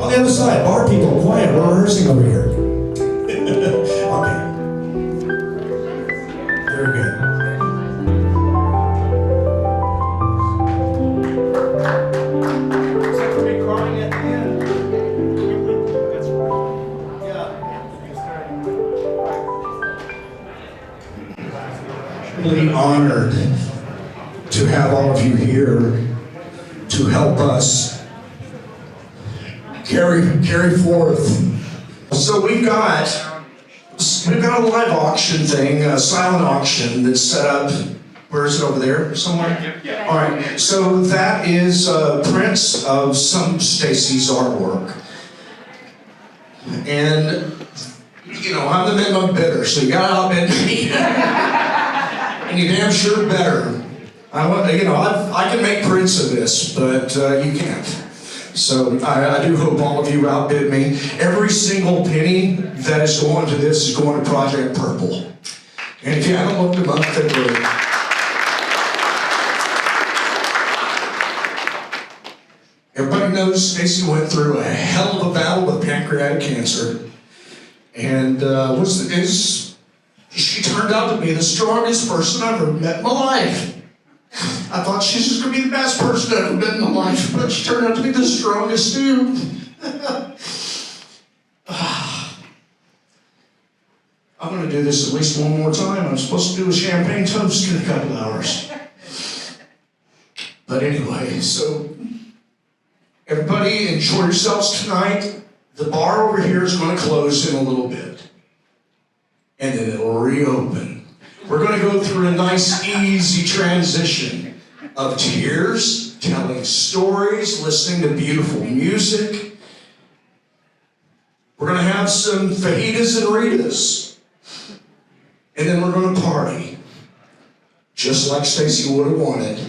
On the other side, bar people, quiet, we're rehearsing over here. Okay. Very good. Except for me crying at the end. That's yeah. Really honored to have all of you here to help us carry forth. So we've got a live auction thing, a silent auction that's set up. Where is it, over there somewhere? Yeah. All right, so that is prints of some Stacy's artwork. And, you know, I'm the minimum bidder, so you gotta outbid me. And you damn sure better. I can make prints of this, but you can't. So I do hope all of you outbid me. Every single penny that is going to this is going to Project Purple. And if you haven't looked them up, then great. Everybody knows Stacy went through a hell of a battle with pancreatic cancer. And she turned out to be the strongest person I've ever met in my life. I thought she's just going to be the best person I've ever met in my life, but she turned out to be the strongest too. I'm going to do this at least one more time. I'm supposed to do a champagne toast in a couple hours. But anyway, so everybody enjoy yourselves tonight. The bar over here is going to close in a little bit. And then it'll reopen. We're going to go through a nice, easy transition of tears, telling stories, listening to beautiful music. We're going to have some fajitas and Ritas. And then we're going to party. Just like Stacy would have wanted.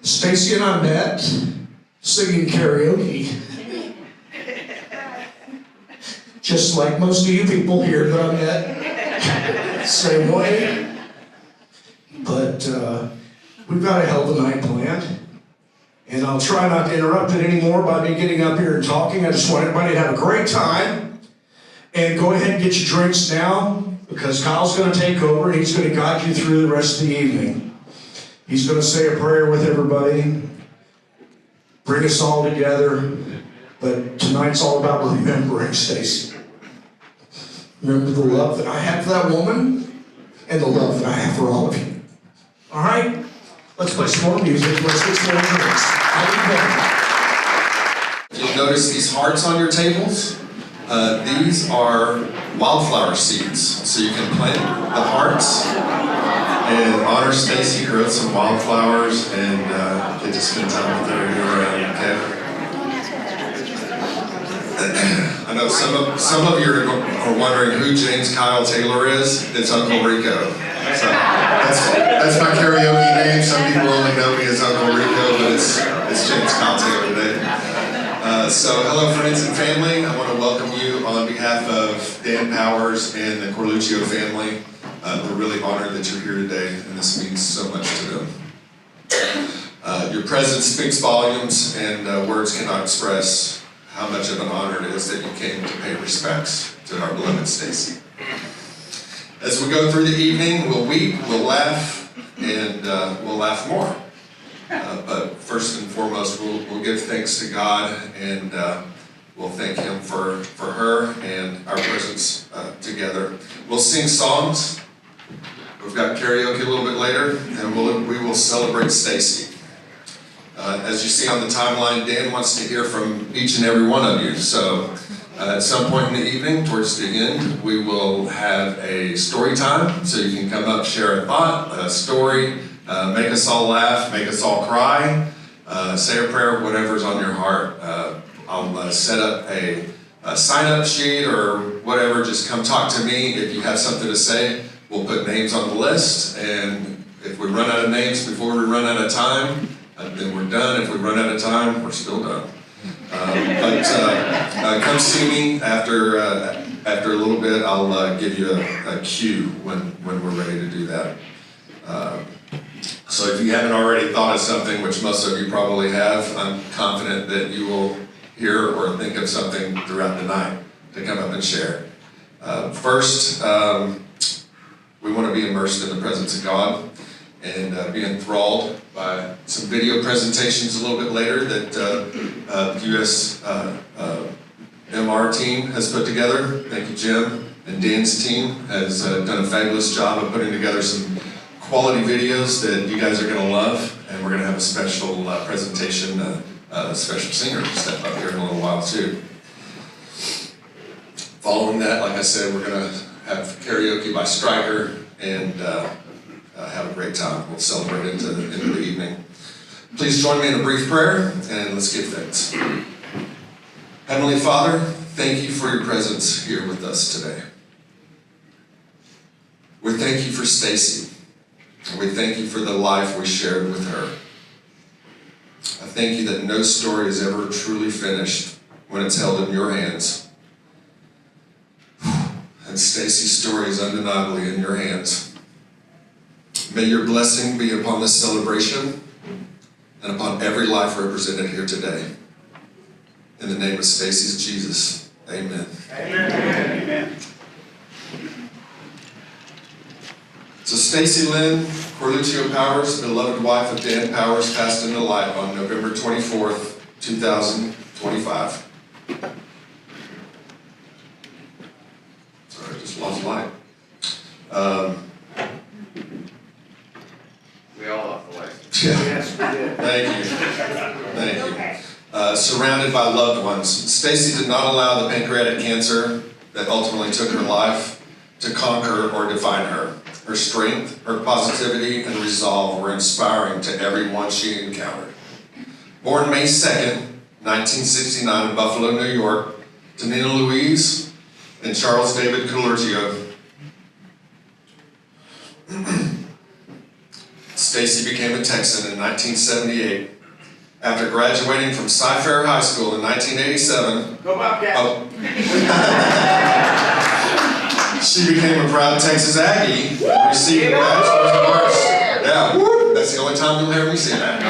Stacy and I met singing karaoke. Just like most of you people here that I met. Same way. But we've got a hell of a night planned. And I'll try not to interrupt it anymore by me getting up here and talking. I just want everybody to have a great time. And go ahead and get your drinks now, because Kyle's going to take over and he's going to guide you through the rest of the evening. He's going to say a prayer with everybody, bring us all together. But tonight's all about remembering Stacy. Remember the love that I have for that woman and the love that I have for all of you. All right? Let's play some more music. Let's get some more drinks. You'll notice these hearts on your tables. These are wildflower seeds. So you can plant the hearts and honor Stacy, grow some wildflowers, and get to spend time with her year-round, okay? I know some of you are wondering who James Kyle Taylor is. It's Uncle Rico. So that's my karaoke name. Some people only know me as Uncle Rico, but it's James Kyle Taylor today. So hello friends and family. I want to welcome you on behalf of Dan Powers and the Corluccio family. We're really honored that you're here today, and this means so much to them. Your presence speaks volumes, and words cannot express how much of an honor it is that you came to pay respects to our beloved Stacy. As we go through the evening, we'll weep, we'll laugh, and we'll laugh more. But first and foremost, we'll give thanks to God and we'll thank him for her and our presence together. We'll sing songs. We've got karaoke a little bit later, and we will celebrate Stacy. As you see on the timeline, Dan wants to hear from each and every one of you. So at some point in the evening, towards the end, we will have a story time. So you can come up, share a thought, a story, make us all laugh, make us all cry, say a prayer, whatever's on your heart. I'll set up a sign-up sheet or whatever. Just come talk to me if you have something to say. We'll put names on the list, and if we run out of names before we run out of time, then we're done. If we run out of time, we're still done. But come see me after a little bit. I'll give you a cue when we're ready to do that. So if you haven't already thought of something, which most of you probably have, I'm confident that you will hear or think of something throughout the night to come up and share. First, we want to be immersed in the presence of God and be enthralled by some video presentations a little bit later that the US MR team has put together. Thank you, Jim. And Dan's team has done a fabulous job of putting together some quality videos that you guys are going to love. And we're going to have a special presentation, a special singer step up here in a little while too. Following that, like I said, we're going to have karaoke by Stryker and have a great time. We'll celebrate into the evening. Please join me in a brief prayer, and let's give thanks. Heavenly Father, thank you for your presence here with us today. We thank you for Stacy, and we thank you for the life we shared with her. I thank you that no story is ever truly finished when it's held in your hands. And Stacy's story is undeniably in your hands. May your blessing be upon this celebration and upon every life represented here today. In the name of Stacy's Jesus, amen. Amen. So Stacy Lynn Corluccio Powers, beloved wife of Dan Powers, passed into life on November 24th, 2025. Sorry, I just lost light. We all lost the light. Yeah. Yes, we did. Thank you. Surrounded by loved ones. Stacy did not allow the pancreatic cancer that ultimately took her life to conquer or define her. Her strength, her positivity, and resolve were inspiring to everyone she encountered. Born May 2nd, 1969 in Buffalo, New York, to Nina Louise and Charles David Corluccio, Stacy became a Texan in 1978. After graduating from Cy-Fair High School in 1987, Go Bobcats! She became a proud Texas Aggie and received a Bachelor's of Arts. Yeah, woo, that's the only time you'll hear me say that.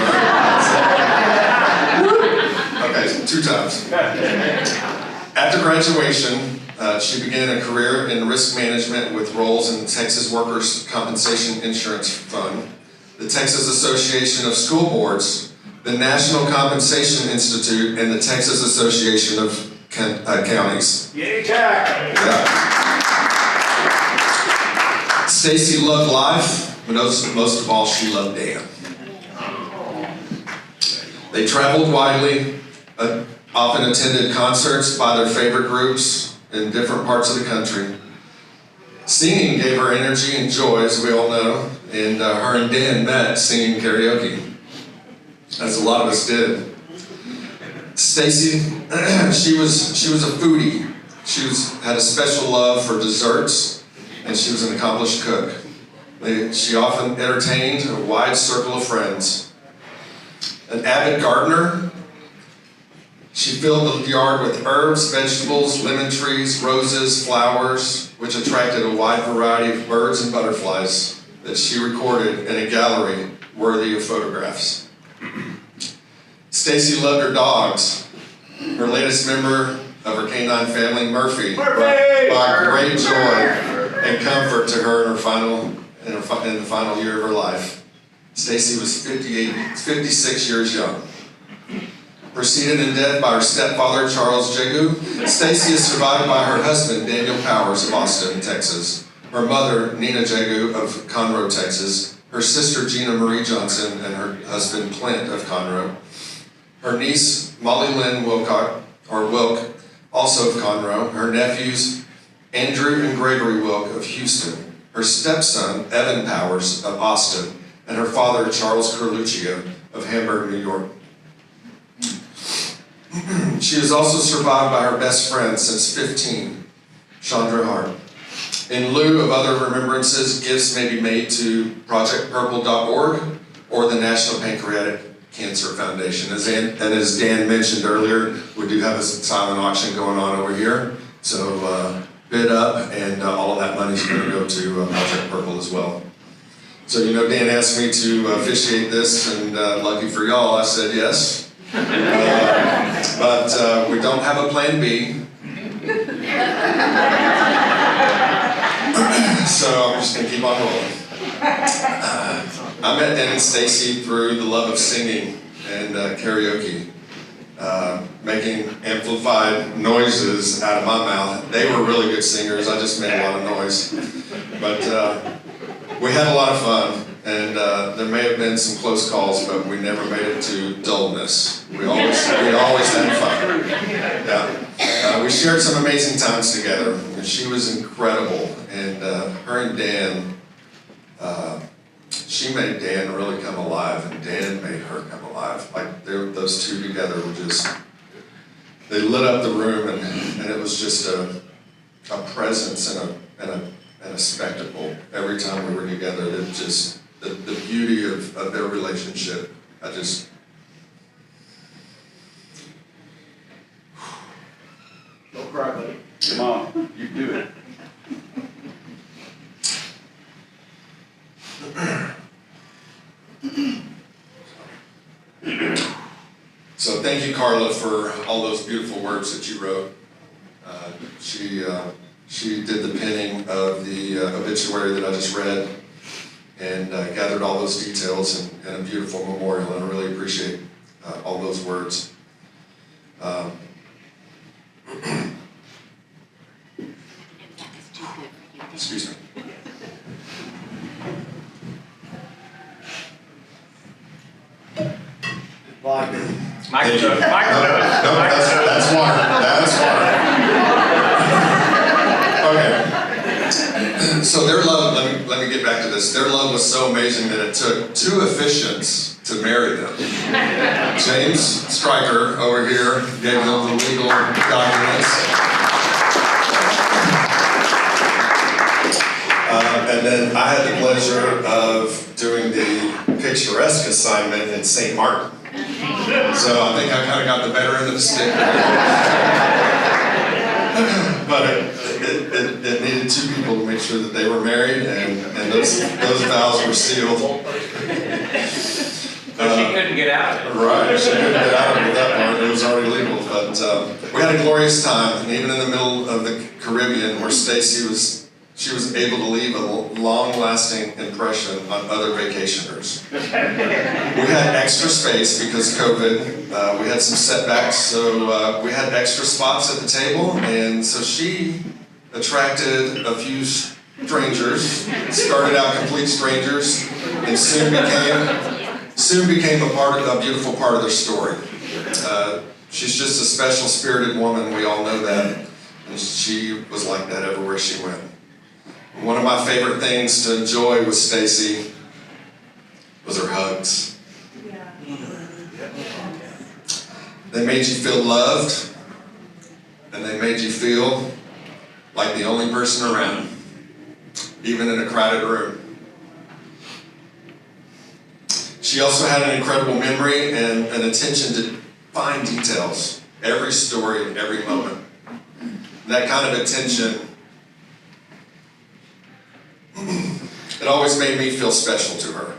All right. Okay, 2 times. After graduation, she began a career in risk management with roles in the Texas Workers' Compensation Insurance Fund, the Texas Association of School Boards, the National Compensation Institute, and the Texas Association of Counties. Yay, Jack! Yeah. Stacy loved life, but most of all, she loved Dan. They traveled widely, often attended concerts by their favorite groups in different parts of the country. Singing gave her energy and joy, as we all know, and her and Dan met singing karaoke, as a lot of us did. Stacy, she was a foodie. She had a special love for desserts, and she was an accomplished cook. She often entertained a wide circle of friends. An avid gardener, she filled the yard with herbs, vegetables, lemon trees, roses, flowers, which attracted a wide variety of birds and butterflies that she recorded in a gallery worthy of photographs. Stacy loved her dogs. Her latest member of her canine family, Murphy, brought great joy and comfort to her in the final year of her life. Stacy was 56 years young. Preceded in death by her stepfather, Charles Jagu, Stacy is survived by her husband, Daniel Powers of Austin, Texas, her mother, Nina Jagu of Conroe, Texas, her sister, Gina Marie Johnson, and her husband, Clint of Conroe, her niece, Molly Lynn Wilk, also of Conroe, her nephews, Andrew and Gregory Wilk of Houston, her stepson, Evan Powers of Austin, and her father, Charles Corluccio of Hamburg, New York. She is also survived by her best friend since 15, Chandra Hart. In lieu of other remembrances, gifts may be made to projectpurple.org or the National Pancreatic Cancer Foundation. As Dan mentioned earlier, we do have a silent auction going on over here. So bid up, and all of that money is going to go to Project Purple as well. So, Dan asked me to officiate this, and lucky for y'all, I said yes. But we don't have a plan B. So I'm just going to keep on rolling. I met Dan and Stacy through the love of singing and karaoke, making amplified noises out of my mouth. They were really good singers. I just made a lot of noise. But we had a lot of fun, and there may have been some close calls, but we never made it to dullness. We always had fun. Yeah. We shared some amazing times together, and she was incredible. And her and Dan, she made Dan really come alive, and Dan made her come alive. Like those two together were just, they lit up the room, and it was just a presence and a spectacle every time we were together. That just, the beauty of their relationship, Don't cry, buddy. Come on, you can do it. So thank you, Carla, for all those beautiful words that you wrote. She did the penning of the obituary that I just read, and gathered all those details in a beautiful memorial, and I really appreciate all those words. Excuse me. Microphone. No, that's water. That's water. Okay. So their love, let me get back to this. Their love was so amazing that it took two officiants to marry them. James Stryker over here gave them the legal documents. And then I had the pleasure of doing the picturesque assignment in St. Martin. So I think I kind of got the better end of the stick. But it needed two people to make sure that they were married, and those vows were sealed. But she couldn't get out of it. Right, she couldn't get out of it at that point. It was already legal. But we had a glorious time, and even in the middle of the Caribbean, where Stacy was able to leave a long-lasting impression on other vacationers. We had extra space because COVID. We had some setbacks, so we had extra spots at the table, and so she attracted a few strangers. Started out complete strangers, and soon became a beautiful part of their story. She's just a special spirited woman. We all know that, and she was like that everywhere she went. One of my favorite things to enjoy with Stacy was her hugs. They made you feel loved, and they made you feel like the only person around, even in a crowded room. She also had an incredible memory and an attention to fine details, every story and every moment. And that kind of attention, it always made me feel special to her.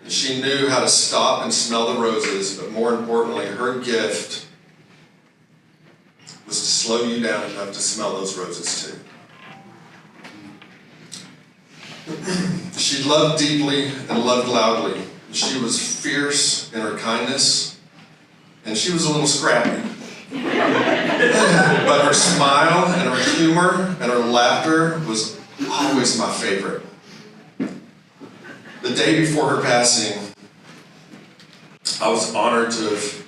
And she knew how to stop and smell the roses, but more importantly, her gift was to slow you down enough to smell those roses too. She loved deeply and loved loudly. She was fierce in her kindness and she was a little scrappy. But her smile and her humor and her laughter was always my favorite. The day before her passing, I was honored to have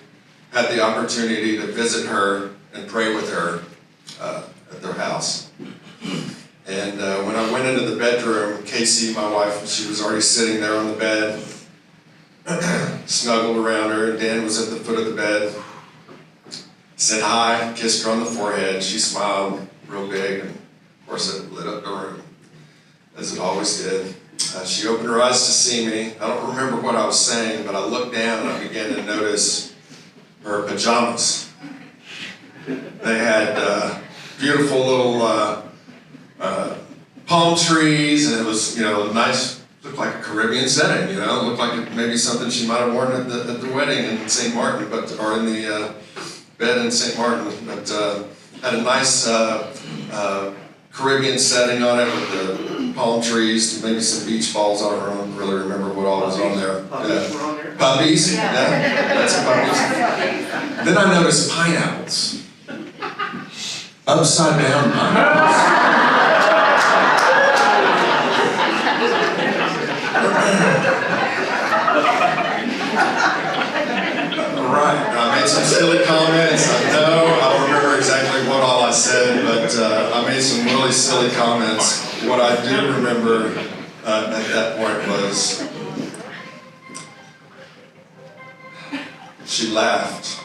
had the opportunity to visit her and pray with her at their house. And when I went into the bedroom, Casey, my wife, she was already sitting there on the bed, snuggled around her, and Dan was at the foot of the bed. Said hi, kissed her on the forehead. She smiled real big, and of course it lit up the room, as it always did. She opened her eyes to see me. I don't remember what I was saying, but I looked down and I began to notice her pajamas. They had beautiful little palm trees, and it was, nice, looked like a Caribbean setting, looked like maybe something she might have worn at the wedding in St. Martin, or in the bed in St. Martin, but had a nice Caribbean setting on it with the palm trees, maybe some beach balls. I don't really remember what all was on there. Puppies were on there? Puppies, yeah, that's puppies. Then I noticed pineapples. Upside down pineapples. Right, I made some silly comments. I don't remember exactly what all I said, but I made some really silly comments. What I do remember at that point was she laughed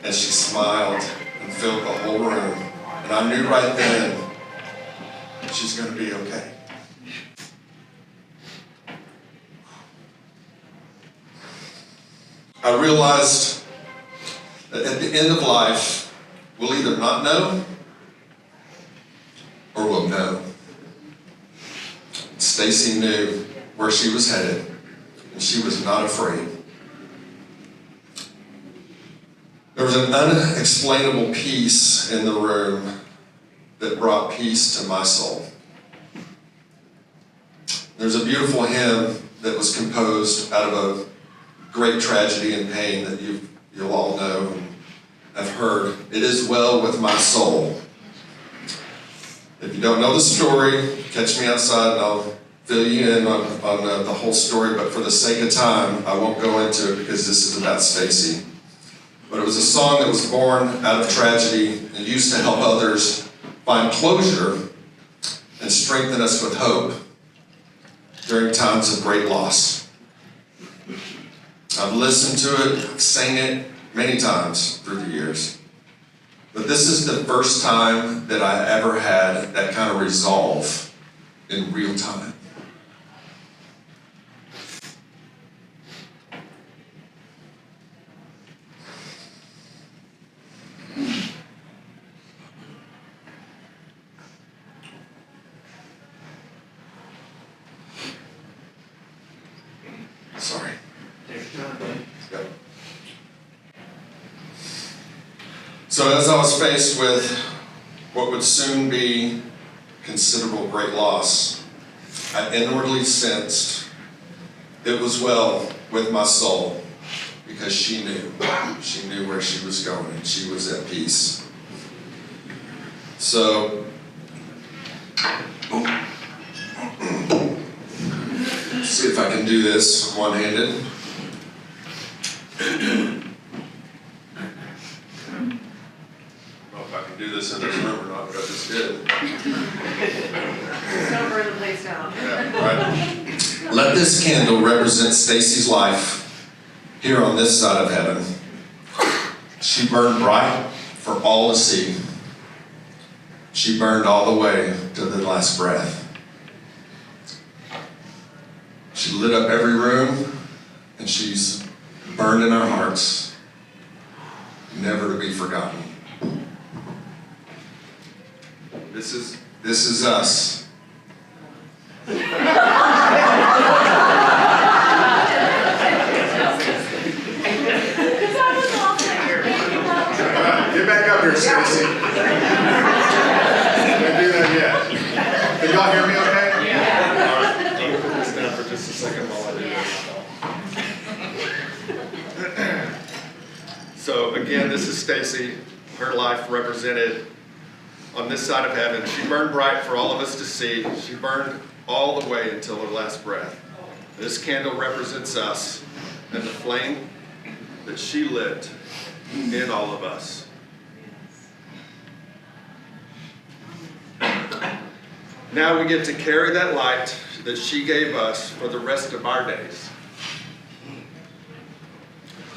and she smiled and filled the whole room. And I knew right then she's going to be okay. I realized that at the end of life, we'll either not know or we'll know. Stacy knew where she was headed, and she was not afraid. There was an unexplainable peace in the room that brought peace to my soul. There's a beautiful hymn that was composed out of a great tragedy and pain that you'll all know and have heard. It is well with my soul. If you don't know the story, catch me outside and I'll fill you in on the whole story, but for the sake of time, I won't go into it because this is about Stacy. But it was a song that was born out of tragedy and used to help others find closure and strengthen us with hope during times of great loss. I've listened to it, I've sang it many times through the years. But this is the first time that I ever had that kind of resolve in real time. Sorry. Yep. So as I was faced with what would soon be considerable great loss, I inwardly sensed it was well with my soul because she knew where she was going and she was at peace. So, see if I can do this one-handed. If I can do this in this room or not, but I just did. Don't burn the place down. Yeah, right. Let this candle represent Stacy's life here on this side of heaven. She burned bright for all to see. She burned all the way to the last breath. She lit up every room, and she's burned in our hearts, never to be forgotten. This is us. Get back up here, Stacy. Can't do that yet. Can y'all hear me okay? Yeah. All right. Let me put this down for just a second while I do this. Stacy, her life represented on this side of heaven. She burned bright for all of us to see. She burned all the way until her last breath. This candle represents us and the flame that she lit in all of us. Now we get to carry that light that she gave us for the rest of our days.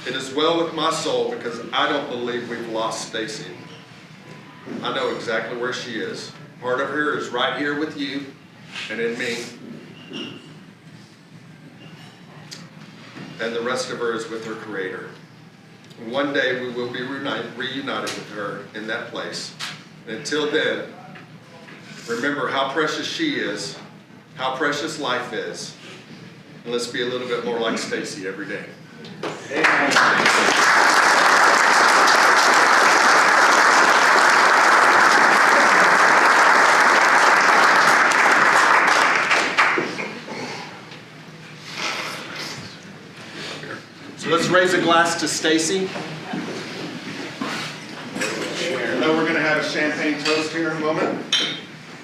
It is well with my soul because I don't believe we've lost Stacy. I know exactly where she is. Part of her is right here with you and in me. And the rest of her is with her Creator. One day we will be reunited with her in that place. And until then, remember how precious she is, how precious life is. And let's be a little bit more like Stacy every day. So let's raise a glass to Stacy. I know we're going to have a champagne toast here in a moment,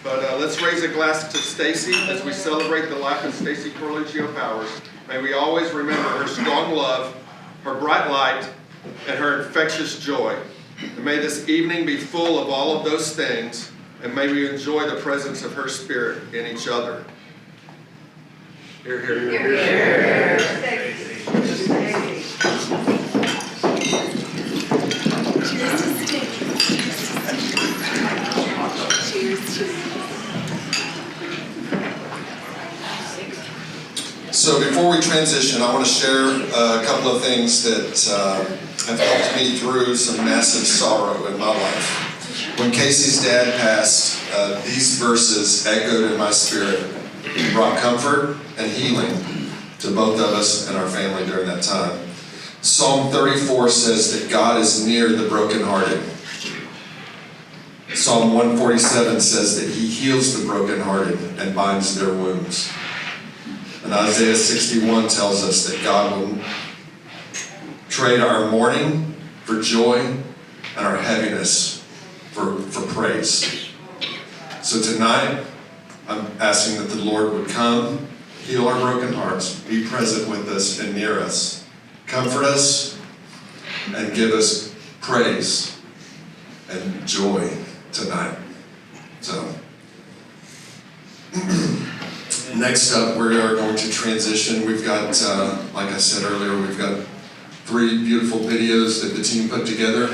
but let's raise a glass to Stacy as we celebrate the life of Stacy Corluccio Powers. May we always remember her strong love, her bright light, and her infectious joy. And may this evening be full of all of those things, and may we enjoy the presence of her spirit in each other. Hear, hear, hear, hear. Hear. So before we transition, I want to share a couple of things that have helped me through some massive sorrow in my life. When Casey's dad passed, these verses echoed in my spirit, brought comfort and healing to both of us and our family during that time. Psalm 34 says that God is near the brokenhearted. Psalm 147 says that he heals the brokenhearted and binds their wounds. And Isaiah 61 tells us that God will trade our mourning for joy and our heaviness for praise. So tonight, I'm asking that the Lord would come, heal our broken hearts, be present with us and near us, comfort us, and give us praise and joy tonight. So, next up, we are going to transition. We've got, like I said earlier, we've got 3 beautiful videos that the team put together.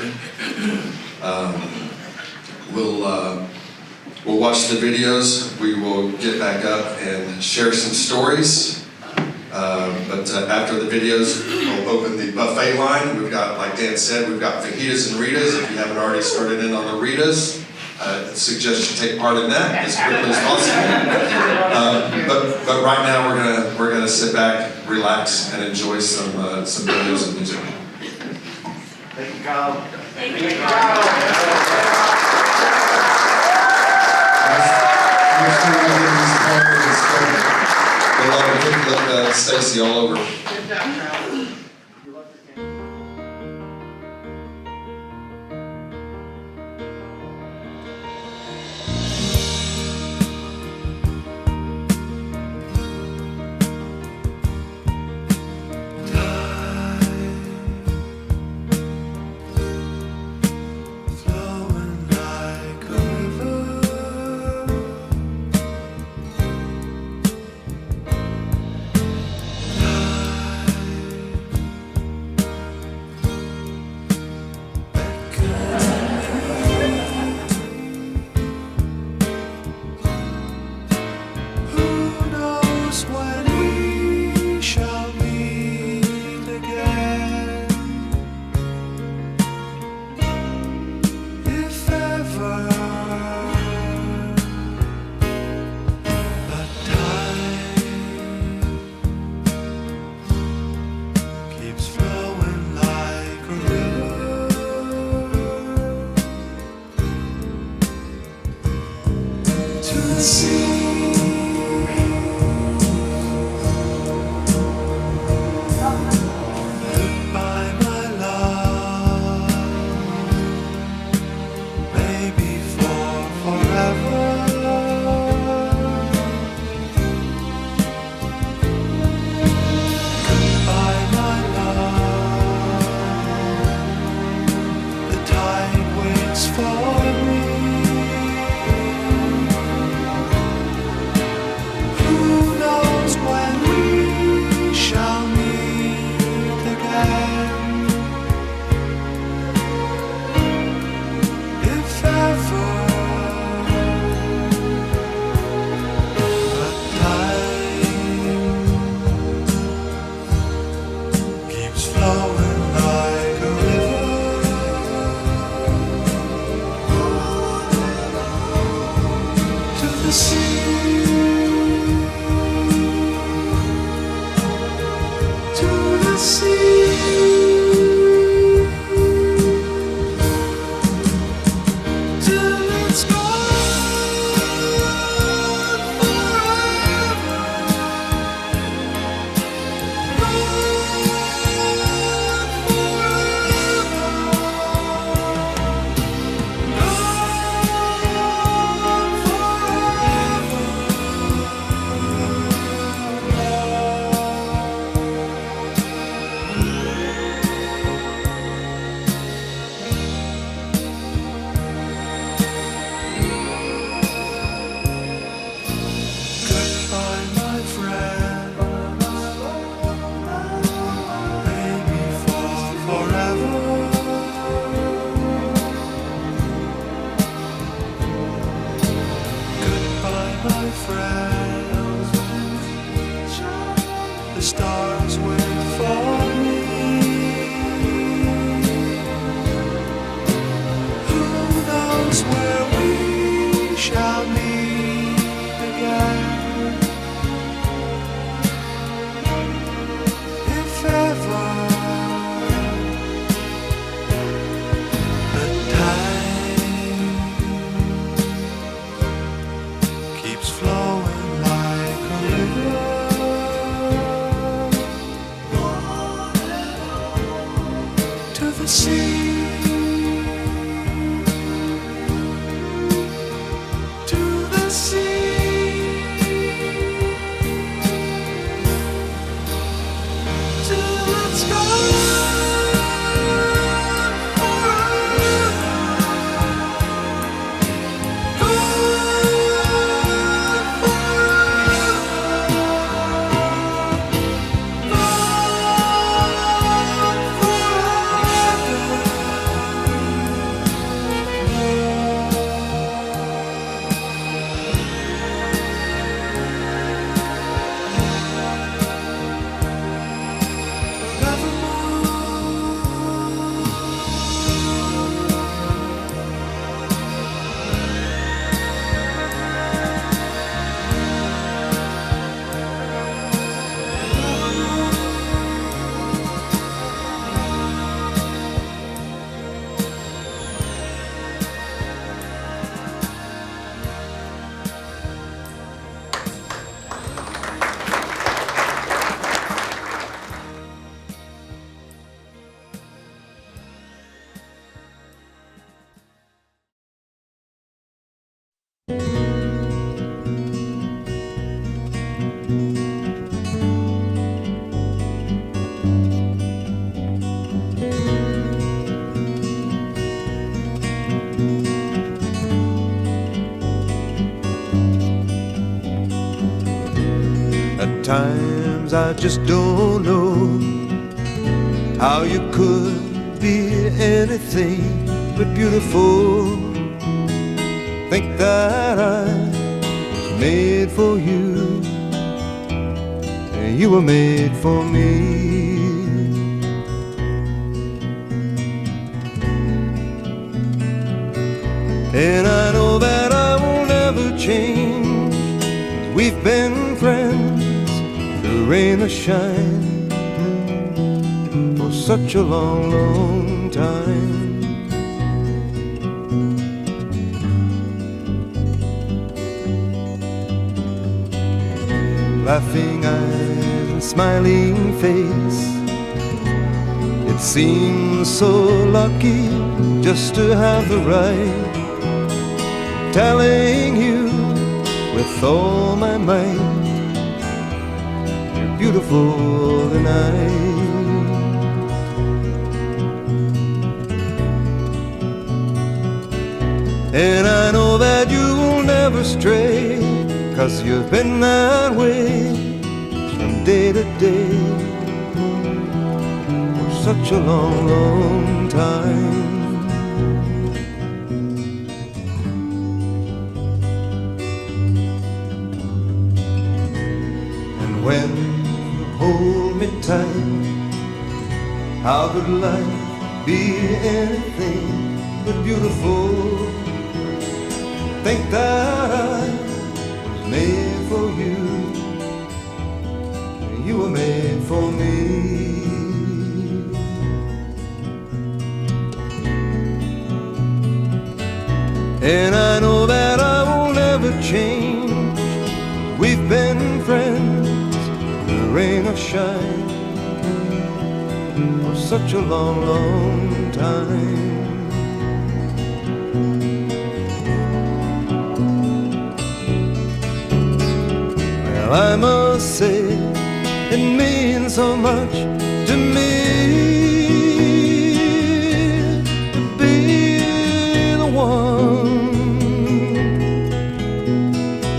We'll watch the videos. We will get back up and share some stories. But after the videos, we'll open the buffet line. We've got, like Dan said, we've got fajitas and Ritas. If you haven't already started in on the Ritas, I suggest you take part in that as quickly as possible. But right now we're gonna sit back, relax, and enjoy some videos and music. Thank you, Kyle. Thank you, Kyle. Let Stacy all over. Good job, Kyle. friends, the stars wait for me. Who knows where we shall meet again? If ever the time keeps flowing like a river to the sea, to the sea, till it's gone forever, At times I just don't know how you could be anything but beautiful. Think that I was made for you, and you were made for me. And I know that I will never change. We've been friends through rain or shine for such a long, long time. Laughing eyes and smiling face, it seems so lucky just to have the right, telling you with all my might, you're beautiful tonight. And I know that you will never stray, 'cause you've been that way from day to day for such a long, long time. When you hold me tight, how could life be anything but beautiful? Think that I was made for you, and you were made for me. And I know that I will never change. We've been friends, rain or shine, for such a long, long time. Well, I must say it means so much to me to be the one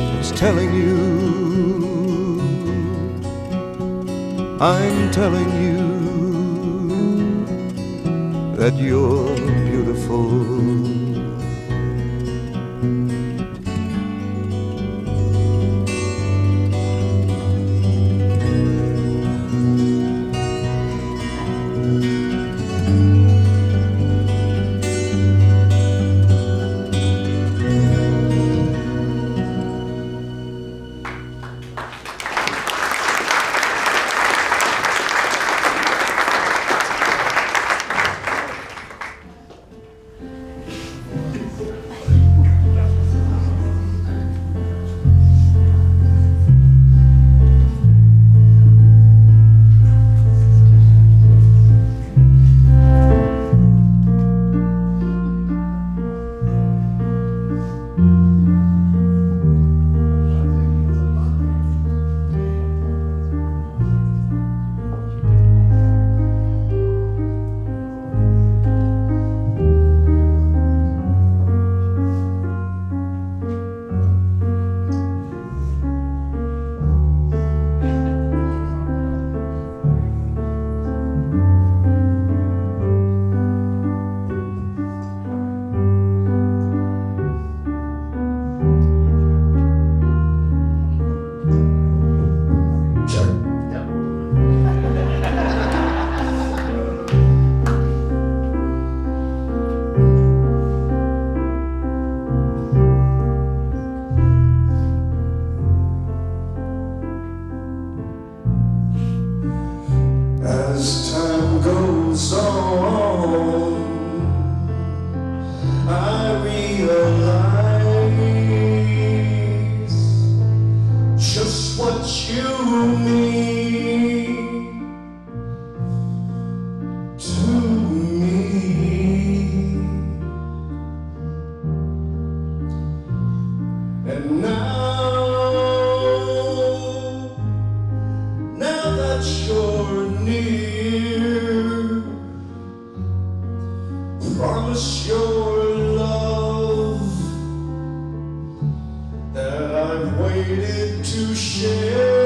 who's telling you, I'm telling you that you're beautiful. And now that you're near, promise your love that I've waited to share.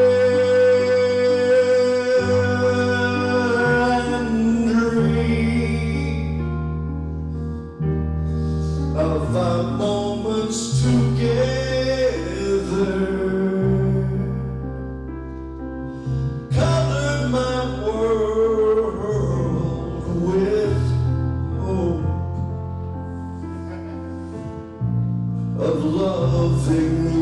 Of our moments together, color my world with hope of loving you.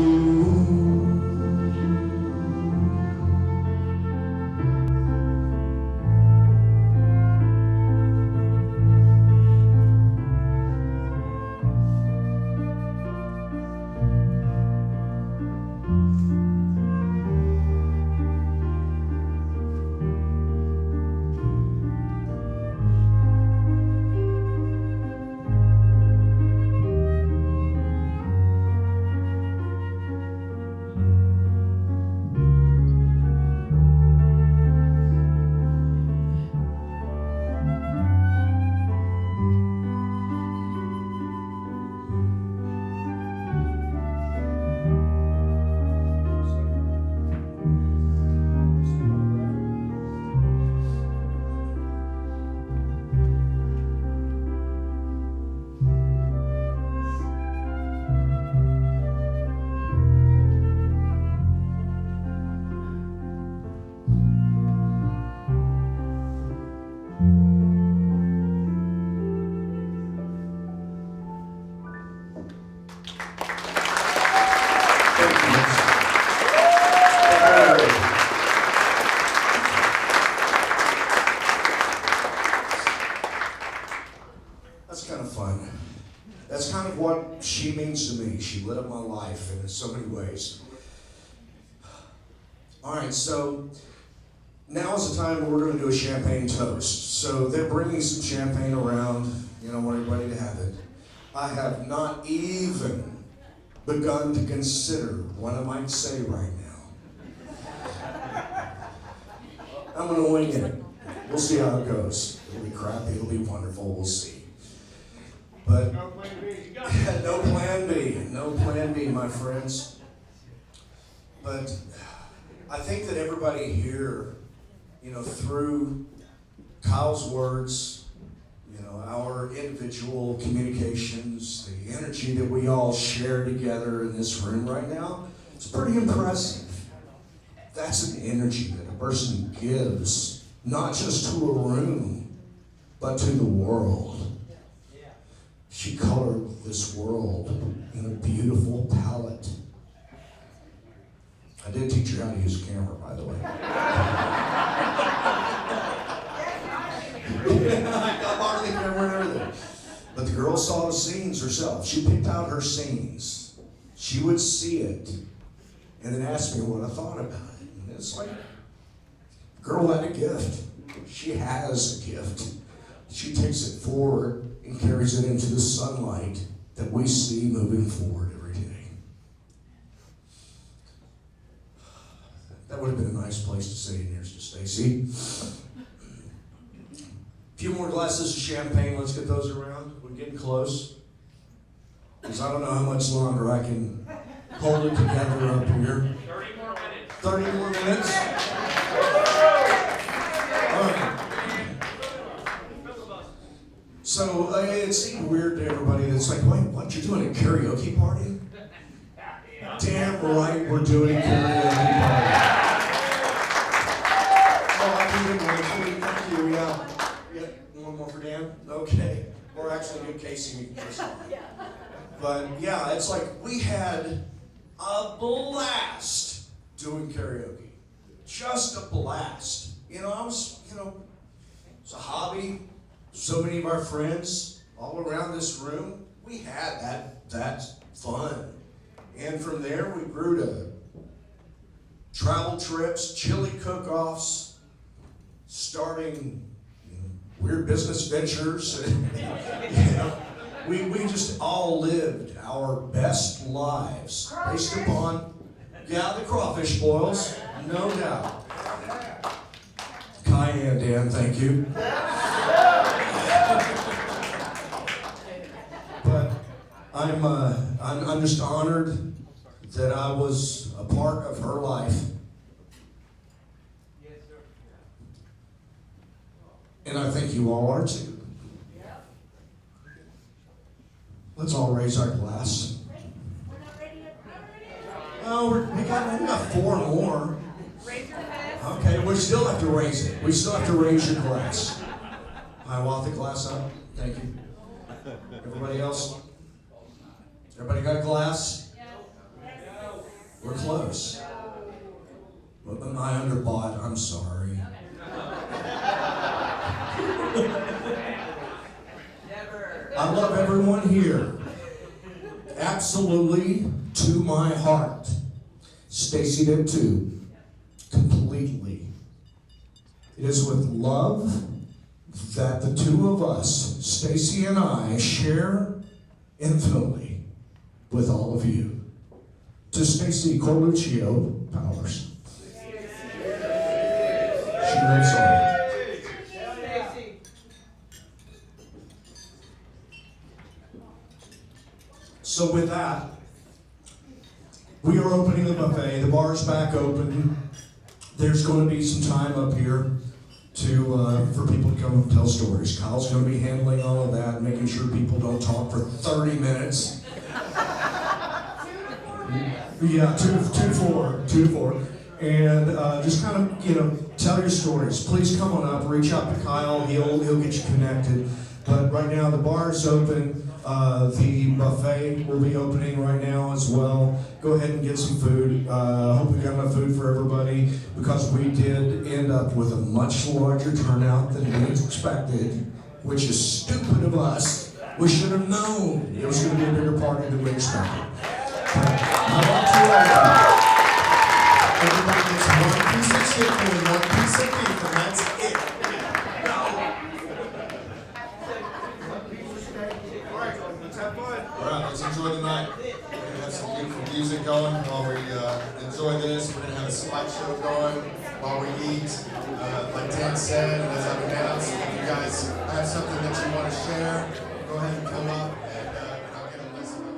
That's kind of fun. That's kind of what she means to me. She lit up my life in so many ways. All right, so now is the time where we're going to do a champagne toast. So they're bringing some champagne around. I want everybody to have it. I have not even begun to consider what I might say right now. I'm going to wing it. We'll see how it goes. It'll be crappy. It'll be wonderful. We'll see. But No plan B. You got it. no plan B. No plan B, my friends. But I think that everybody here, through Kyle's words, our individual communications, the energy that we all share together in this room right now, it's pretty impressive. That's an energy that a person gives, not just to a room, but to the world. She colored this world in a beautiful palette. I did teach her how to use a camera, by the way. I borrowed the camera and everything. But the girl saw the scenes herself. She picked out her scenes. She would see it and then ask me what I thought about it. And it's like, the girl had a gift. She has a gift. She takes it forward and carries it into the sunlight that we see moving forward every day. That would have been a nice place to say, and here's to Stacy. A few more glasses of champagne. Let's get those around. We're getting close. Because I don't know how much longer I can hold it together up here. 30 more minutes. 30 more minutes? All right. So it seemed weird to everybody that's like, wait, what, you're doing a karaoke party? Damn right we're doing a karaoke party. Oh, I can do one. Thank you, yeah. One more for Dan? Okay. Or actually get Casey this one. But yeah, it's like we had a blast doing karaoke. Just a blast. It's a hobby. So many of our friends all around this room, we had that fun. And from there we grew to travel trips, chili cook-offs, starting weird business ventures. We just all lived our best lives based upon, the crawfish boils, no doubt. Cayenne, Dan, thank you. But I'm just honored that I was a part of her life. And I think you all are too. Let's all raise our glass. Oh, we got 4 more. Okay, we still have to raise it. We still have to raise your glass. I want the glass up. Thank you. Everybody else? Everybody got a glass? We're close. But am I underbought? I'm sorry. I love everyone here. Absolutely to my heart. Stacy did too. Completely. It is with love that the two of us, Stacy and I, share infinitely with all of you. To Stacy Corluccio Powers. She lives on. So with that, we are opening the buffet. The bar's back open. There's going to be some time up here for people to come and tell stories. Kyle's going to be handling all of that, making sure people don't talk for 30 minutes. Yeah, 2 to 4. And just kind of, tell your stories. Please come on up, reach out to Kyle. He'll get you connected. But right now the bar is open. The buffet will be opening right now as well. Go ahead and get some food. Hope we got enough food for everybody, because we did end up with a much larger turnout than we expected, which is stupid of us. We should have known it was going to be a bigger party than we expected. I want to everybody gets 1 piece of chicken and 1 piece of beef, and that's it. Alright, let's enjoy the night. We're going to have some beautiful music going while we enjoy this. We're going to have a slideshow going while we eat. Like Dan said, and as I've announced, if you guys have something that you want to share, go ahead and come up and I'll get a list of it.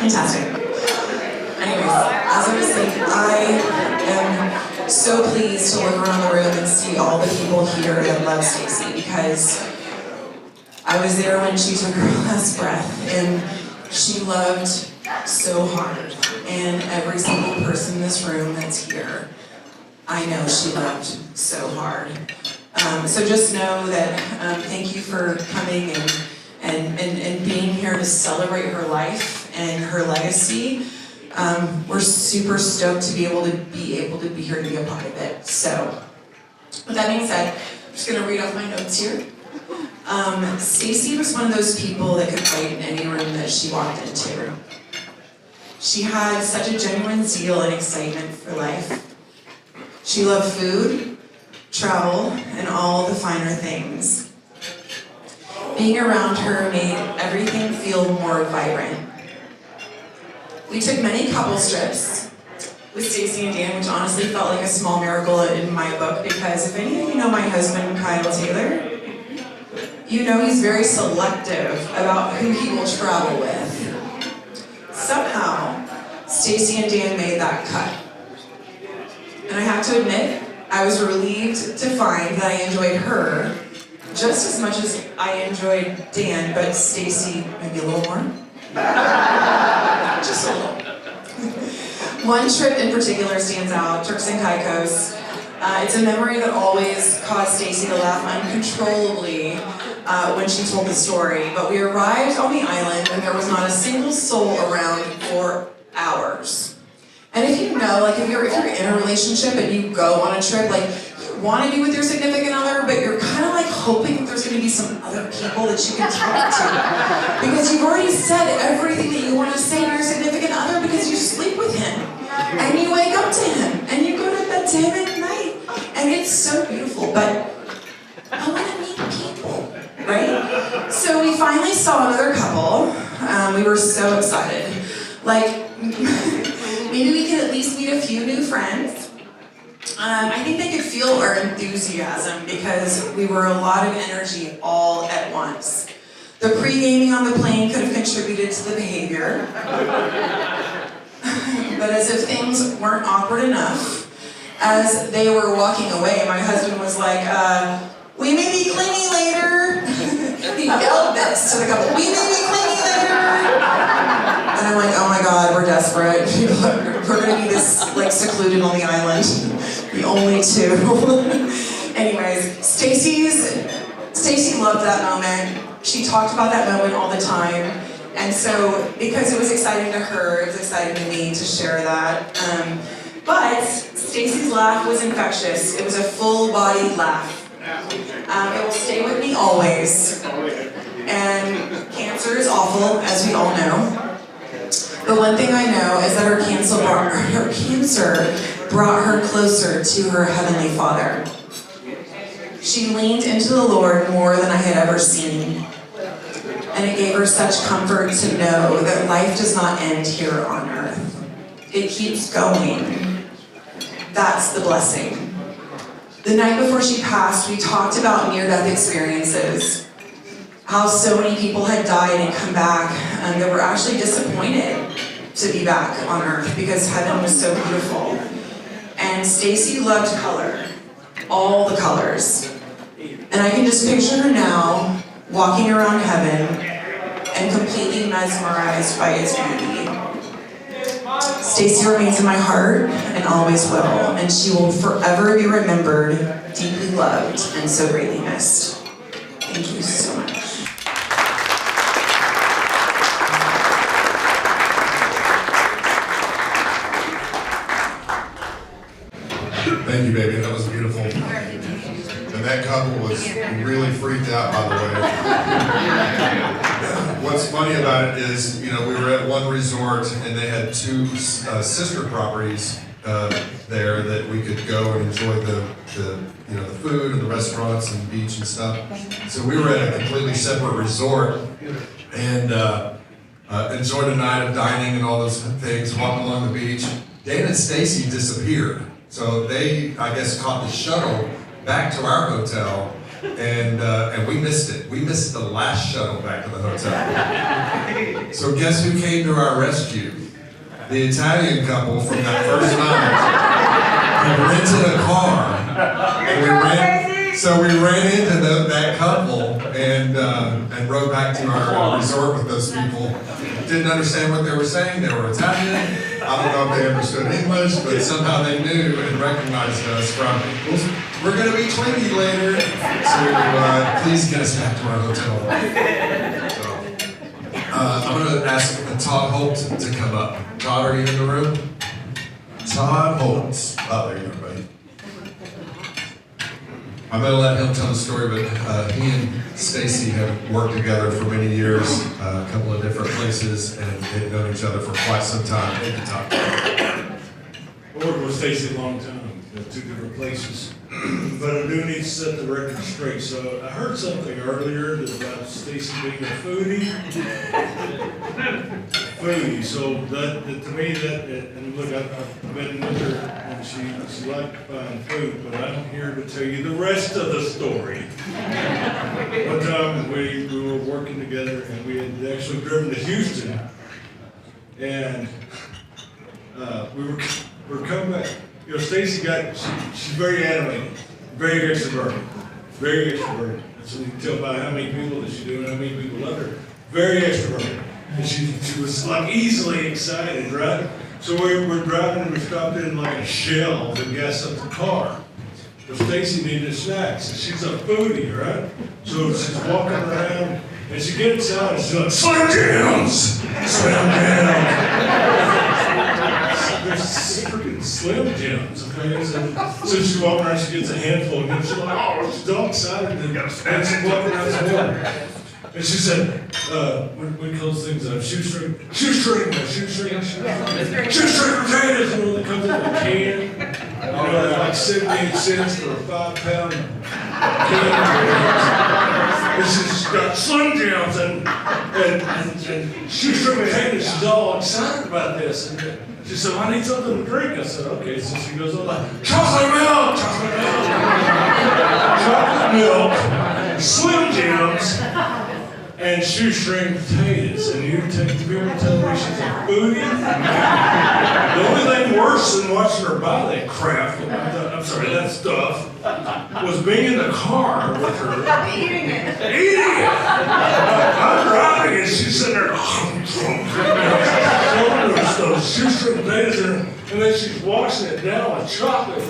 Fantastic. Anyways, as I was saying, I am so pleased to look around the room and see all the people here that love Stacy, because I was there when she took her last breath, and she loved so hard. And every single person in this room that's here, I know she loved so hard. So just know that thank you for coming and being here to celebrate her life and her legacy. We're super stoked to be able to be here to be a part of it. So, with that being said, I'm just gonna read off my notes here. Stacy was one of those people that could fight in any room that she walked into. She had such a genuine zeal and excitement for life. She loved food, travel, and all the finer things. Being around her made everything feel more vibrant. We took many couples trips with Stacy and Dan, which honestly felt like a small miracle in my book, because if any of you know my husband, Kyle Taylor, you know he's very selective about who he will travel with. Somehow, Stacy and Dan made that cut. And I have to admit, I was relieved to find that I enjoyed her just as much as I enjoyed Dan, but Stacy maybe a little more. Just a little. One trip in particular stands out, Turks and Caicos. It's a memory that always caused Stacy to laugh uncontrollably when she told the story. But we arrived on the island and there was not a single soul around for hours. And if you know, like if you're in a relationship and you go on a trip, like you want to be with your significant other, but you're kind of like hoping that there's going to be some other people that you can talk to. Because you've already said everything that you want to say to your significant other because you sleep with him. And you wake up to him. And you go to bed to him at night. And it's so beautiful. But I want to meet people, right? So we finally saw another couple. We were so excited. Like, maybe we could at least meet a few new friends. I think they could feel our enthusiasm because we were a lot of energy all at once. The pre-gaming on the plane could have contributed to the behavior. But as if things weren't awkward enough, as they were walking away, my husband was like, we may be clingy later. He yelled this to the couple, we may be clingy later. And I'm like, oh my God, we're desperate. We're gonna be this like secluded on the island. The only two. Anyways, Stacy loved that moment. She talked about that moment all the time. And so, because it was exciting to her, it was exciting to me to share that. But Stacy's laugh was infectious. It was a full-bodied laugh. It will stay with me always. And cancer is awful, as we all know. But one thing I know is that her cancer brought her closer to her Heavenly Father. She leaned into the Lord more than I had ever seen. And it gave her such comfort to know that life does not end here on earth. It keeps going. That's the blessing. The night before she passed, we talked about near-death experiences. How so many people had died and come back, and they were actually disappointed to be back on earth because heaven was so beautiful. And Stacy loved color, all the colors. And I can just picture her now, walking around heaven and completely mesmerized by its beauty. Stacy remains in my heart and always will, and she will forever be remembered, deeply loved, and so greatly missed. Thank you so much. Thank you, baby. That was beautiful. And that couple was really freaked out, by the way. What's funny about it is, we were at one resort and they had two sister properties there that we could go and enjoy the food and the restaurants and beach and stuff. So we were at a completely separate resort and enjoyed a night of dining and all those things, walking along the beach. Dan and Stacy disappeared. So they, I guess, caught the shuttle back to our hotel, and we missed it. We missed the last shuttle back to the hotel. So guess who came to our rescue? The Italian couple from that first night. We rented a car, and so we ran into that couple and rode back to our resort with those people. didn't understand what they were saying. They were Italian. I don't know if they understood English, but somehow they knew and recognized us from, we're going to be Twinkie later, so please get us back to our hotel. So, I'm going to ask Todd Holt to come up. Todd, are you in the room? Todd Holt. Oh, there you go, buddy. I'm going to let him tell the story, but he and Stacy have worked together for many years, a couple of different places, and they've known each other for quite some time. Thank you, Todd. I worked with Stacy a long time, at 2 different places. But I do need to set the record straight. So I heard something earlier about Stacy being a foodie. Foodie. So that to me, and look, I've been with her, and she liked buying food, but I'm here to tell you the rest of the story. One time we were working together, and we had actually driven to Houston, and we were coming back. You know, Stacy she's very animated, very extroverted, very extroverted. That's what you can tell by how many people that she knew and how many people loved her. Very extroverted. And she was like easily excited, right? So we're driving and we stopped in like a Shell to gas up the car. So Stacy needed snacks, and she's a foodie, right? So she's walking around and she gets out and she's like, Slim Jims! Slim Jims! There's freaking Slim Jims, okay? So she's walking around, she gets a handful, and she's like, oh, she's all excited, and she's walking around the corner. And she said, we call those things shoestring potatoes, you know, that comes in a can. You know, they're like 78 cents for a 5-pound can. And she's got Slim Jims and shoestring potatoes. She's all excited about this. And she said, I need something to drink. I said, okay. So she goes on like, chocolate milk, Slim Jims, and shoestring potatoes. And you take the people and tell me she's a foodie? The only thing worse than watching her buy that crap, that stuff, was being in the car with her. Eating it. I'm driving and she's sitting there, those shoestring potatoes in her, and then she's washing it down with chocolate.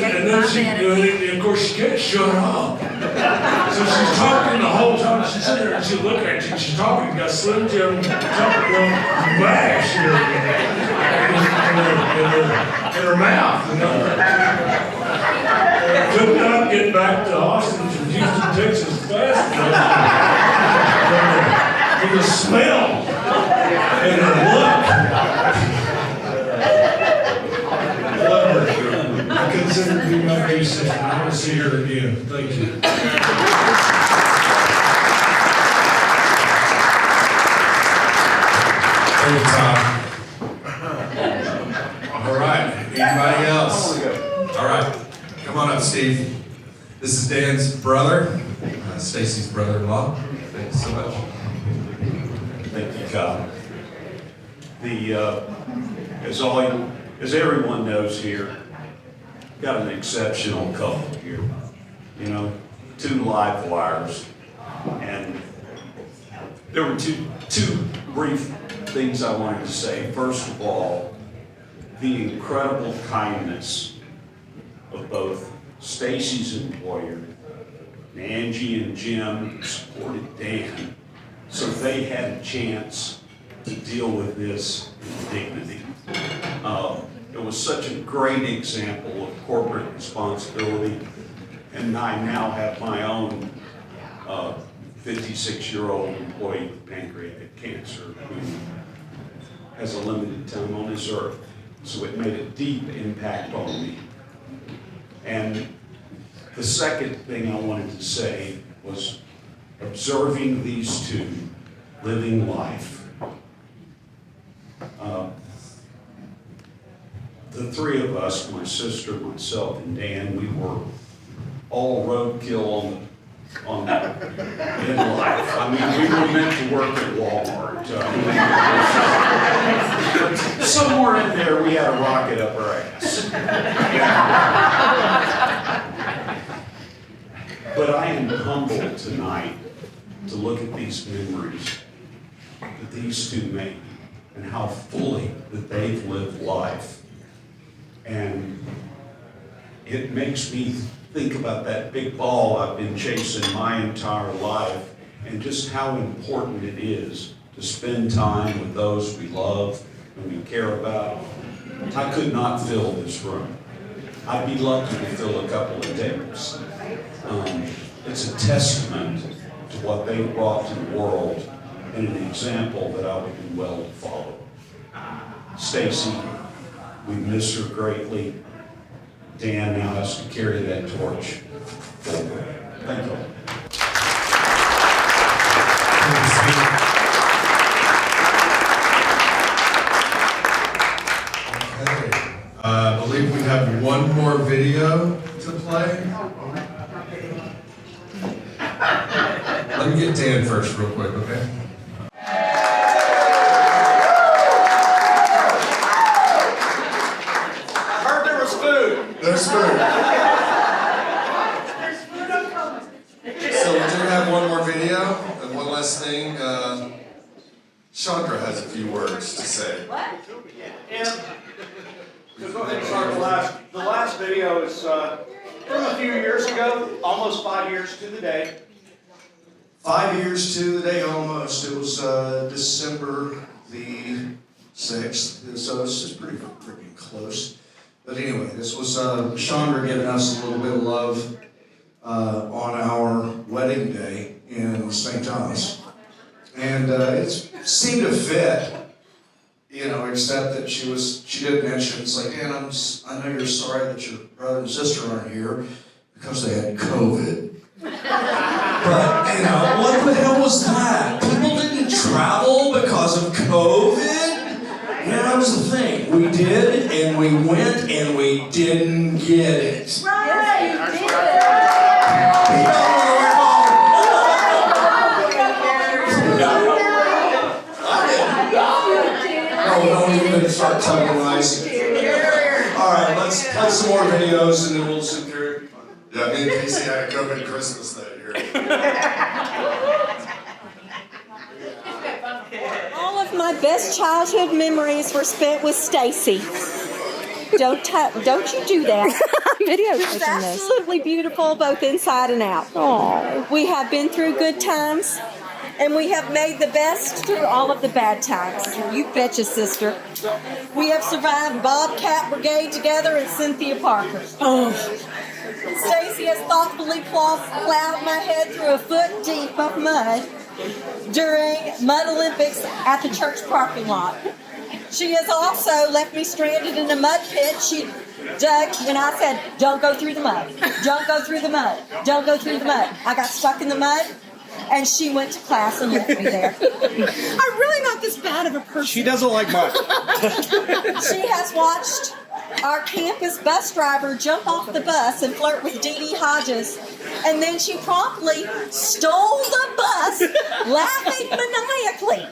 And then she, of course, she can't shut up. So she's talking the whole time. She's sitting there and she look at you. She's talking, got Slim Jim, chocolate milk, mash in her mouth. You know? Could not get back to Austin from Houston, Texas fast enough. For the smell and her look. I consider her to be my big sister. I want to see her again. Thank you. Thank you, Tom. All right. Anybody else? All right. Come on up, Steve. This is Dan's brother, Stacy's brother-in-law. Thank you so much. Thank you, Kyle. As everyone knows here, got an exceptional couple here. You know, 2 live wires, and there were two brief things I wanted to say. First of all, the incredible kindness of both Stacy's employer, Angie and Jim, supported Dan, so they had a chance to deal with this with dignity. It was such a great example of corporate responsibility, and I now have my own 56-year-old employee with pancreatic cancer who has a limited time on this earth. So it made a deep impact on me. And the second thing I wanted to say was observing these two living life. The 3 of us, my sister, myself, and Dan, we were all roadkill on that in life. I mean, we were meant to work at Walmart. Somewhere in there, we had a rocket up our ass. But I am humbled tonight to look at these memories that these two made and how fully that they've lived life. And it makes me think about that big ball I've been chasing my entire life and just how important it is to spend time with those we love and we care about. I could not fill this room. I'd be lucky to fill a couple of days. It's a testament to what they brought to the world and an example that I would do well to follow. Stacy, we miss her greatly. Dan now has to carry that torch forward. Thank you. Okay. I believe we have one more video to play. Let me get Dan first real quick, okay? There's food. So we do have one more video, and one last thing. Chandra has a few words to say. Yeah. So go ahead and start the last video is from a few years ago, almost 5 years to the day. 5 years to the day almost. It was December the 6th, so it's just pretty freaking close. But anyway, this was Chandra giving us a little bit of love on our wedding day in St. Thomas. And it seemed to fit, except that she did mention, it's like, Dan, I know you're sorry that your brother and sister aren't here because they had COVID. But, what the hell was that? People didn't travel because of COVID? That was the thing. We did, and we went, and we didn't get it. Right, you did. Don't even start telling lies. All right, let's play some more videos, and then we'll sit there. Yeah, me and Casey had a COVID Christmas that year. All of my best childhood memories were spent with Stacy. Don't you do that. She's absolutely beautiful both inside and out. Aww. We have been through good times, and we have made the best through all of the bad times. You betcha, sister. We have survived Bobcat Brigade together and Cynthia Parker. Oh. Stacy has thoughtfully plowed my head through a foot deep of mud during Mud Olympics at the church parking lot. She has also left me stranded in a mud pit she dug when I said, don't go through the mud, don't go through the mud, don't go through the mud. I got stuck in the mud, and she went to class and left me there. I'm really not this bad of a person. She doesn't like mud. She has watched our campus bus driver jump off the bus and flirt with Dee Dee Hodges, and then she promptly stole the bus, laughing maniacally.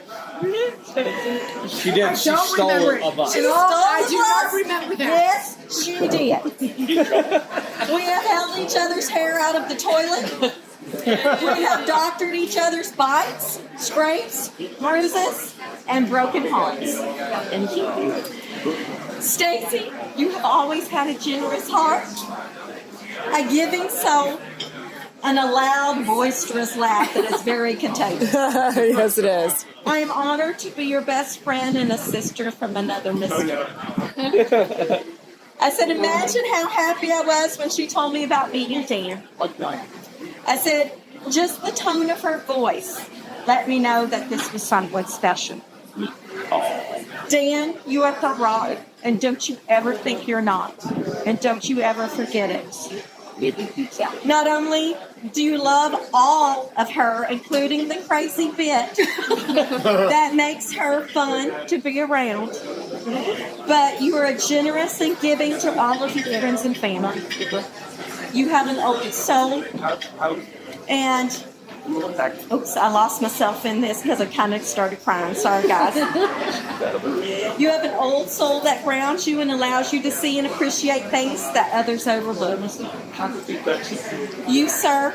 She did. She stole a bus. She stole I the do bus. not remember that. Yes, she did. We have held each other's hair out of the toilet. We have doctored each other's bites, scrapes, bruises, and broken hearts. Stacy, you have always had a generous heart, a giving soul, and a loud, boisterous laugh that is very contagious. Yes, it is. I am honored to be your best friend and a sister from another mister. I said, imagine how happy I was when she told me about meeting Dan. I said, just the tone of her voice let me know that this was someone special. Dan, you are the rock, and don't you ever think you're not. And don't you ever forget it. Not only do you love all of her, including the crazy bit that makes her fun to be around, but you are generous and giving to all of your friends and family. You have an open soul, and oops, I lost myself in this because I kind of started crying. Sorry, guys. You have an old soul that grounds you and allows you to see and appreciate things that others overlook. You, sir,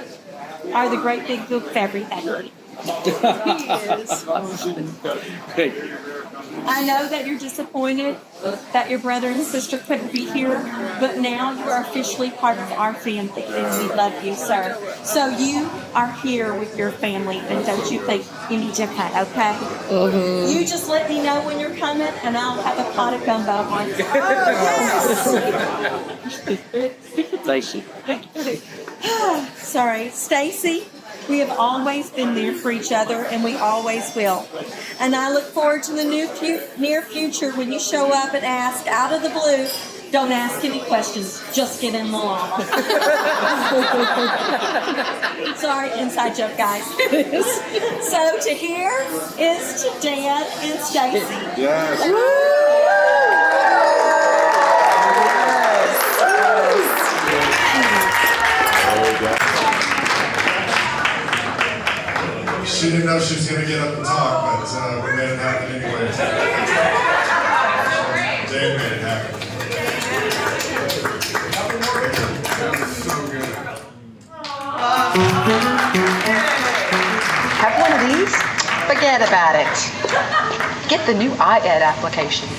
are the great big book of everything. He is. I know that you're disappointed that your brother and sister couldn't be here, but now you are officially part of our family, and we love you, sir. So you are here with your family, and don't you think you need to cut, okay? Mm-hmm. You just let me know when you're coming, and I'll have a pot of gumbo on. Stacy. Sorry, Stacy. We have always been there for each other, and we always will. And I look forward to the near future when you show up and ask out of the blue. Don't ask any questions, just get in the lawn. Sorry, inside joke, guys. So to here is to Dad and Stacy. Yes. She didn't know she was going to get up and talk, but we made it happen anyway. Jane made it happen. Have one of these? Forget about it. Get the new iEd application.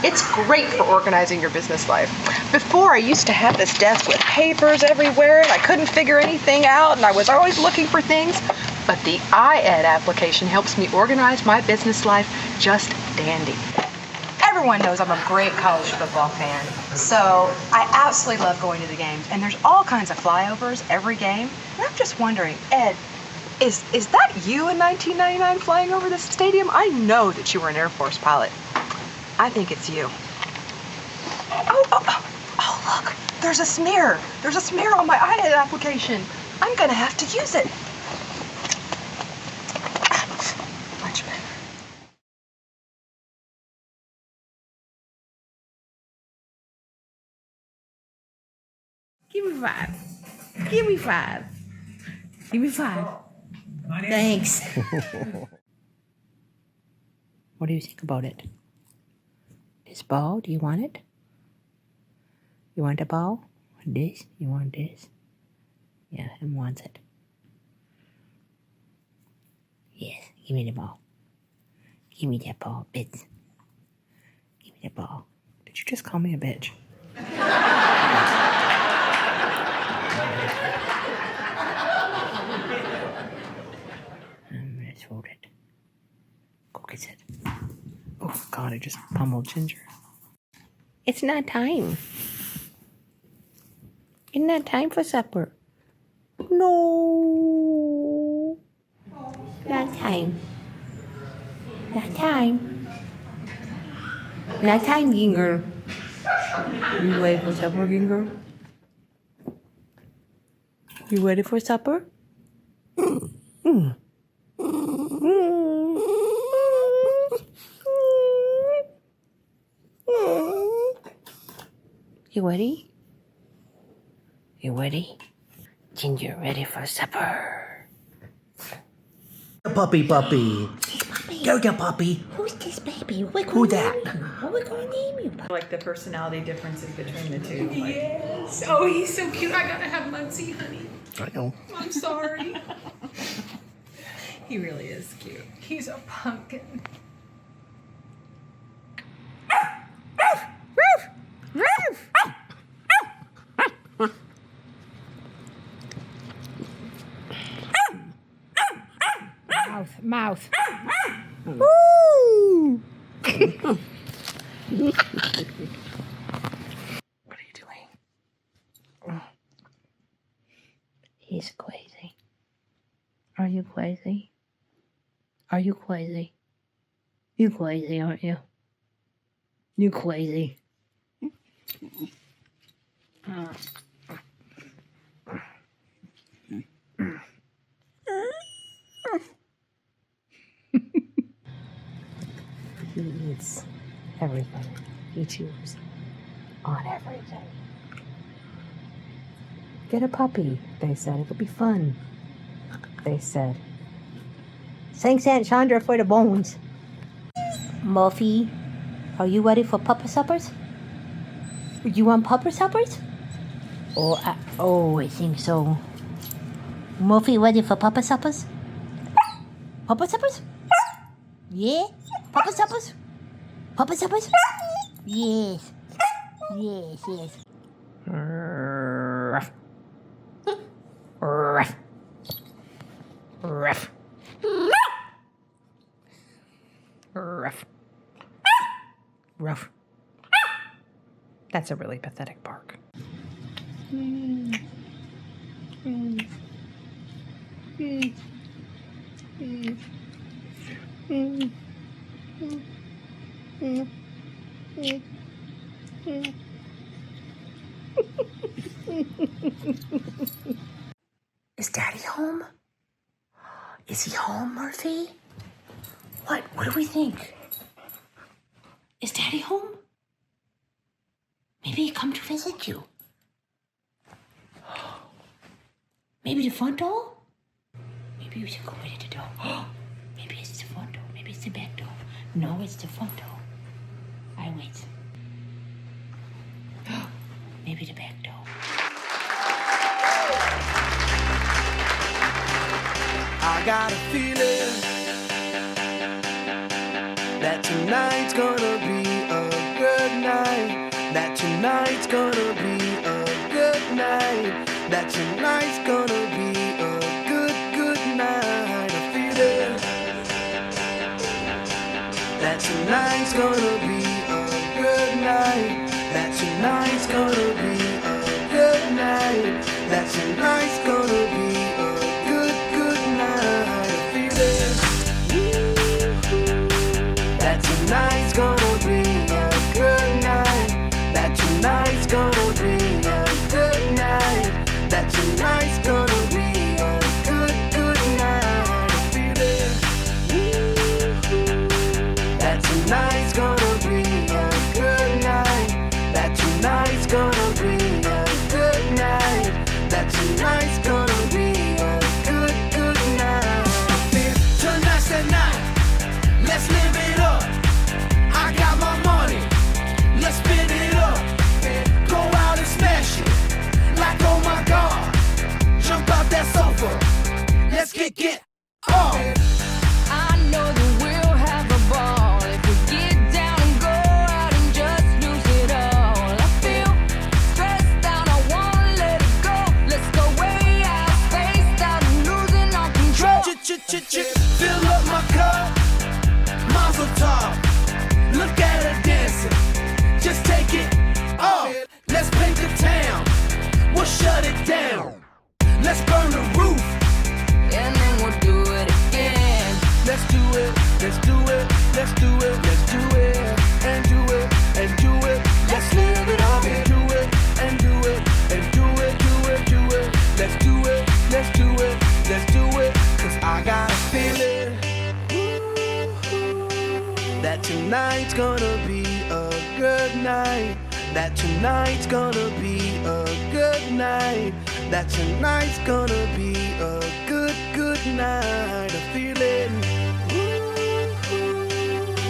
It's great for organizing your business life. Before, I used to have this desk with papers everywhere, and I couldn't figure anything out, and I was always looking for things. But the iEd application helps me organize my business life just dandy. Everyone knows I'm a great college football fan, so I absolutely love going to the games. And there's all kinds of flyovers every game. And I'm just wondering, Ed, is that you in 1999 flying over this stadium? I know that you were an Air Force pilot. I think it's you. Oh, look, there's a smear. There's a smear on my iEd application. I'm gonna have to use it. Much better. Give me 5. Give me 5. Give me 5. Thanks. What do you think about it? This ball, do you want it? You want a ball? This? You want this? Yeah, him wants it. Yes, give me the ball. Give me that ball, bitch. Give me that ball. Did you just call me a bitch? Let's hold it. Go get it. Oh, God, I just pummeled Ginger. It's not time. It's not time for supper. No. Not time. Not time. Not time, Ginger. You ready for supper, Ginger? You ready for supper? You ready? You ready? Ginger, ready for supper. Puppy. Go get puppy. Who's this baby? Who that? What we gonna name you? Like the personality differences between the two. Like, Yes. Oh, he's so cute. I gotta have Muncie, honey. I know. I'm sorry. He really is cute. He's a pumpkin. Mouth. Woo! What are you doing? He's crazy. Are you crazy? Are you crazy? You crazy, aren't you? You crazy. He eats everything. He chews on everything. Get a puppy, they said. It'll be fun, they said. Thanks, Aunt Chandra, for the bones. Muffy, are you ready for pupper suppers? You want pupper suppers? Oh, I think so. Murphy ready for Papa Suppers? Papa Suppers? Yeah? Papa Suppers? Papa Suppers? Yes. Yes, yes. Ruff. Ruff. Ruff. Ruff. Ruff. That's a really pathetic bark. Is Daddy home? Is he home, Murphy? What? What do we think? Is Daddy home? Maybe he come to visit you. Maybe the front door? Maybe we should go in the door. Maybe it's the front door. Maybe it's the back door. No, it's the front door. I wait. Maybe the back door. I got a feeling that tonight's gonna be a good night. That tonight's gonna be a good night. That tonight's gonna be a good night. A feeling that tonight's gonna be a good night. That tonight's gonna be a good night. That tonight's gonna be a good night. A feeling that tonight's gonna be a good night. That tonight's gonna be a good night. That tonight's gonna be a good night. A feeling that tonight's gonna be a good night. That tonight's gonna be a good night. That tonight's gonna be a good night. Tonight's the night. Let's live it up. I got my money. Let's spin it up. Go out and smash it. Like oh my God. Jump out that sofa. Let's get off. I know that we'll have a ball if we get down and go out and just lose it all. I feel stressed out, I wanna let it go. Let's go way out, spaced out, and losing our control. Fill up my cup. Mazel tov. Look at her dancing. Just take it off. Let's paint the town. We'll shut it down. Let's burn the roof. And then we'll do it again. Let's do it. Let's do it. Let's do it. Let's do it. And do it. And do it. Let's live it up. And do it. And do it. And do it. Do it. Do it. Let's do it. Let's do it. Let's do it. 'Cause I got a feeling that tonight's gonna be a good night. That tonight's gonna be a good night. That tonight's gonna be a good night. A feeling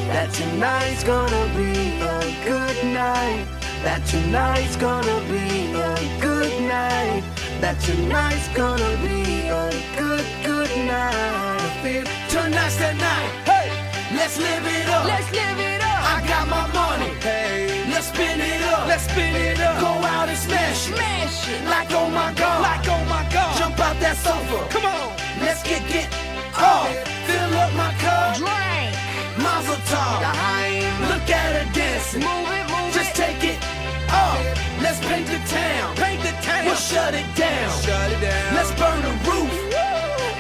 that tonight's gonna be a good night. That tonight's gonna be a good night. That tonight's gonna be a good night. I feel tonight's the night. Hey, let's live it up. Let's live it up. I got my money. Hey, let's spin it up. Let's spin it up. Go out and smash it. Smash it. Like oh my God. Like oh my God. Jump out that sofa. Come on. Let's get off. Fill up my cup. Drink. Mazel tov. Look at her dancing. Move it. Just take it off. Let's paint the town. Paint the town. We'll shut it down. Shut it down. Let's burn the roof.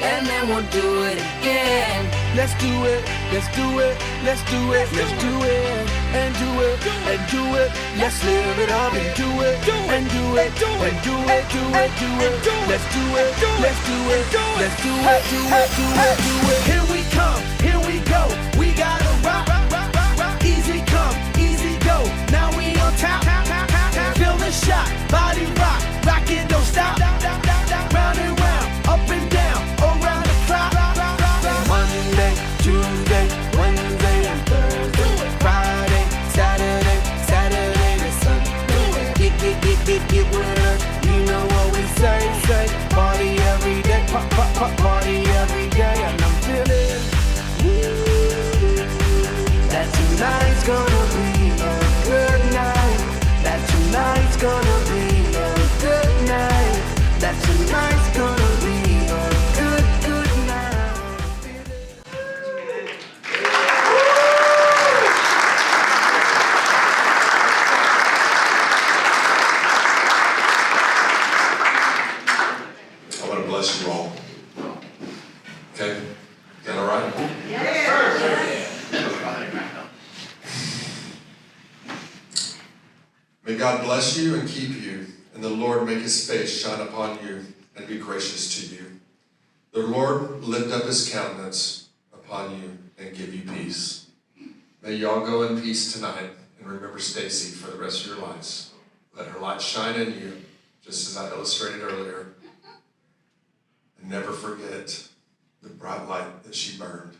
And then we'll do it again. Let's do it. Let's do it. Let's do it. Let's do it. And do it. And do it. Let's live it up and do it. And do it. And do it. Do it. Do it. Let's do it. Let's do it. Let's do it. Do it. Do it. Do it. Here we come. Here we go. We gotta rock. Easy come. Easy go. Now we on top. Feel the shot. Body rock. Rock it. Don't stop. Round and round. Up and down. Around the clock. Monday, Tuesday, Wednesday, and Thursday. Friday, Saturday, Saturday to Sunday. Get with us. You know what we say. Party every day. Okay? Is that all right? May God bless you and keep you, and the Lord make his face shine upon you and be gracious to you. The Lord lift up his countenance upon you and give you peace. May y'all go in peace tonight, and remember Stacy for the rest of your lives. Let her light shine in you, just as I illustrated earlier. And never forget the bright light that she burned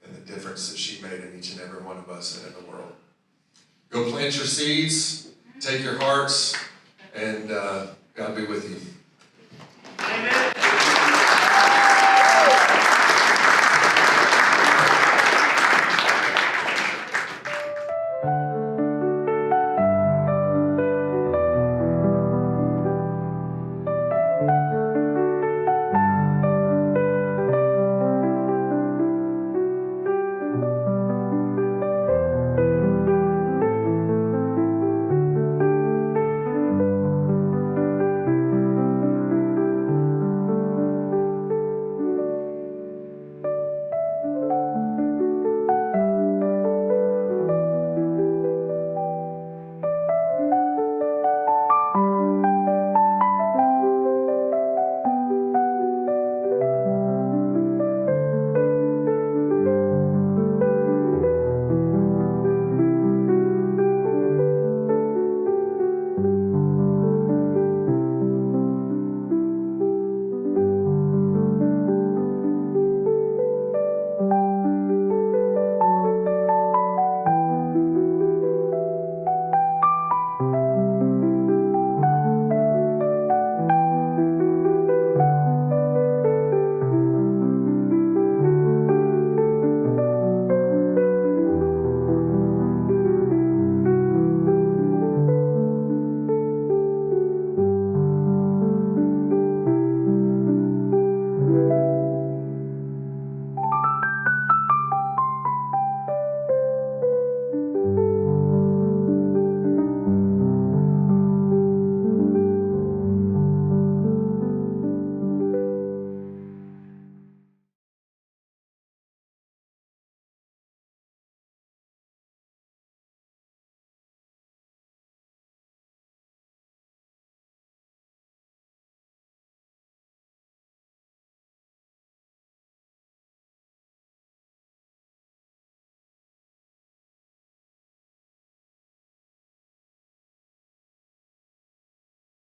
and the difference that she made in each and every one of us and in the world. Go plant your seeds, take your hearts, and God be with you. Amen.